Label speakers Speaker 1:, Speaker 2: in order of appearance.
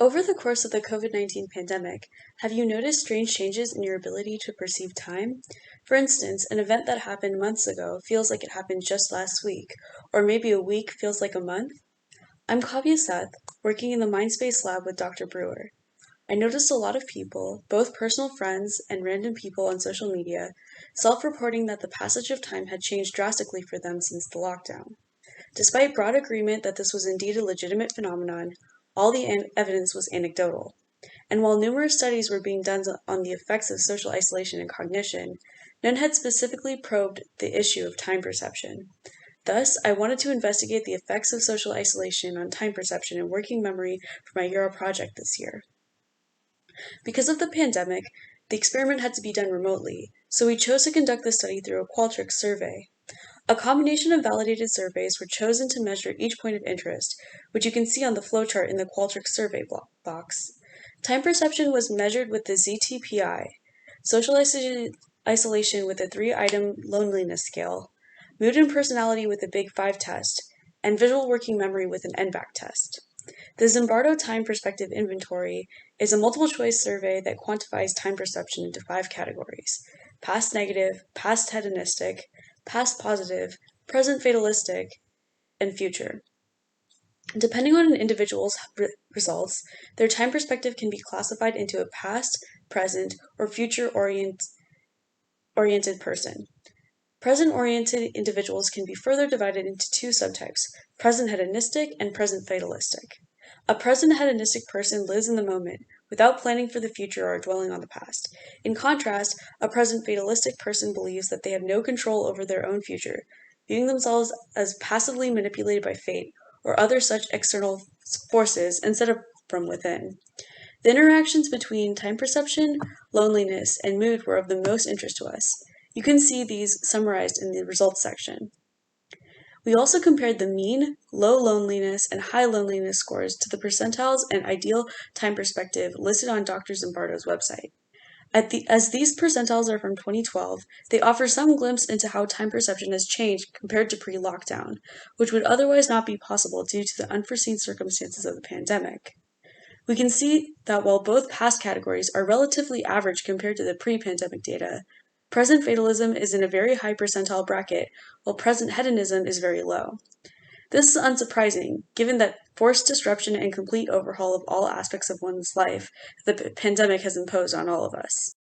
Speaker 1: Over the course of the COVID-19 pandemic, have you noticed strange changes in your ability to perceive time? For instance, an event that happened months ago feels like it happened just last week, or maybe a week feels like a month? I'm Kavya Seth, working in the Mindspace lab with Dr. Brewer. I noticed a lot of people, both personal friends and random people on social media, self-reporting that the passage of time had changed drastically for them since the lockdown. Despite broad agreement that this was indeed a legitimate phenomenon, all the evidence was anecdotal. And while numerous studies were being done on the effects of social isolation and cognition, none had specifically probed the issue of time perception. Thus, I wanted to investigate the effects of social isolation on time perception and working memory for my UROP project this year. Because of the pandemic, the experiment had to be done remotely, so we chose to conduct the study through a Qualtrics survey. A combination of validated surveys were chosen to measure each point of interest, which you can see on the flowchart in the Qualtrics survey box. Time perception was measured with the ZTPI, social isolation with a 3-item loneliness scale, mood and personality with a Big 5 test, and visual working memory with an NBAC test. The Zimbardo Time Perspective Inventory is a multiple-choice survey that quantifies time perception into 5 categories: past negative, past hedonistic, past positive, present fatalistic, and future. Depending on an individual's results, their time perspective can be classified into a past, present, or future-oriented person. Present-oriented individuals can be further divided into 2 subtypes, present hedonistic and present fatalistic. A present hedonistic person lives in the moment, without planning for the future or dwelling on the past. In contrast, a present fatalistic person believes that they have no control over their own future, viewing themselves as passively manipulated by fate or other such external forces instead of from within. The interactions between time perception, loneliness, and mood were of the most interest to us. You can see these summarized in the results section. We also compared the mean, low loneliness, and high loneliness scores to the percentiles and ideal time perspective listed on Dr. Zimbardo's website. As these percentiles are from 2012, they offer some glimpse into how time perception has changed compared to pre-lockdown, which would otherwise not be possible due to the unforeseen circumstances of the pandemic. We can see that while both past categories are relatively average compared to the pre-pandemic data, present fatalism is in a very high percentile bracket, while present hedonism is very low. This is unsurprising, given that forced disruption and complete overhaul of all aspects of one's life the pandemic has imposed on all of us.